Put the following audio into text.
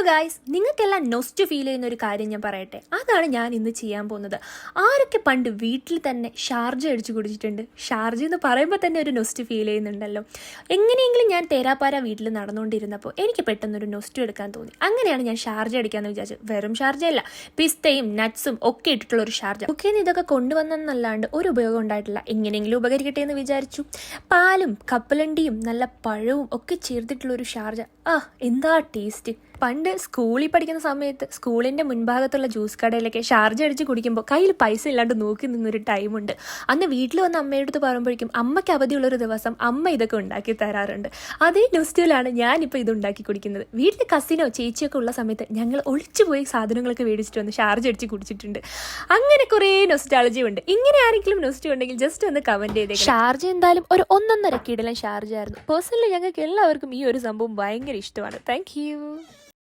Guys, നിങ്ങൾക്കെല്ലാം നൊസ്റ്റ് feel ചെയ്യുന്ന ഒരു കാര്യം ഞാൻ പറയട്ടെ. അതാണ് ഞാൻ ഇന്ന് ചെയ്യാൻ പോകുന്നത്. ആരൊക്കെ പണ്ട് വീട്ടിൽ തന്നെ ഷാർജ അടിച്ചു കുടിച്ചിട്ടുണ്ട്? ഷാർജ എന്ന് പറയുമ്പോൾ തന്നെ ഒരു നൊസ്റ്റ് ഫീൽ ചെയ്യുന്നുണ്ടല്ലോ. എങ്ങനെയെങ്കിലും ഞാൻ തേരാപ്പാര വീട്ടിൽ നടന്നുകൊണ്ടിരുന്നപ്പോൾ എനിക്ക് പെട്ടെന്നൊരു നൊസ്റ്റ് എടുക്കാൻ തോന്നി. അങ്ങനെയാണ് ഞാൻ ഷാർജ അടിക്കാമെന്ന് വിചാരിച്ചത്. വെറും ഷാർജയല്ല, പിസ്തയും നട്ട്സും ഒക്കെ ഇട്ടിട്ടുള്ള ഒരു ഷാർജ. ഒക്കെ ഇതൊക്കെ കൊണ്ടുവന്നെന്നല്ലാണ്ട് ഒരു ഉപയോഗം ഉണ്ടായിട്ടില്ല. എങ്ങനെയെങ്കിലും ഉപകരിക്കട്ടെ എന്ന് വിചാരിച്ചു. പാലും കപ്പലണ്ടിയും നല്ല പഴവും ഒക്കെ ചേർത്തിട്ടുള്ള ഒരു ഷാർജ. എന്താ ടേസ്റ്റ്! പണ്ട് സ്കൂളിൽ പഠിക്കുന്ന സമയത്ത് സ്കൂളിൻ്റെ മുൻഭാഗത്തുള്ള ജ്യൂസ് കടയിലൊക്കെ ഷാർജ അടിച്ച് കുടിക്കുമ്പോൾ കയ്യിൽ പൈസ ഇല്ലാണ്ട് നോക്കി നിന്നൊരു ടൈമുണ്ട്. അന്ന് വീട്ടിൽ വന്ന് അമ്മയുടെ അടുത്ത് പറയുമ്പോഴേക്കും അമ്മയ്ക്ക് അവധിയുള്ളൊരു ദിവസം അമ്മ ഇതൊക്കെ ഉണ്ടാക്കി തരാറുണ്ട്. അതേ നൊസ്റ്റിലാണ് ഞാനിപ്പോൾ ഇത് ഉണ്ടാക്കി കുടിക്കുന്നത്. വീട്ടിൽ കസിനോ ചേച്ചിയൊക്കെ ഉള്ള സമയത്ത് ഞങ്ങൾ ഒളിച്ചുപോയി സാധനങ്ങളൊക്കെ മേടിച്ചിട്ട് വന്ന് ഷാർജ അടിച്ച് കുടിച്ചിട്ടുണ്ട്. അങ്ങനെ കുറേ നൊസ്റ്റാളജി ഉണ്ട്. ഇങ്ങനെ ആരെങ്കിലും നൊസ്റ്റ് ഉണ്ടെങ്കിൽ ജസ്റ്റ് ഒന്ന് കമൻറ്റ് ചെയ്തേക്കാം. ഷാർജ എന്തായാലും ഒരു 1.5 കിടിലൻ ഷാർജ ആയിരുന്നു. പേഴ്സണലി ഞങ്ങൾക്ക് എല്ലാവർക്കും ഈ ഒരു സംഭവം ഭയങ്കര ഇഷ്ടമാണ്. Thank you.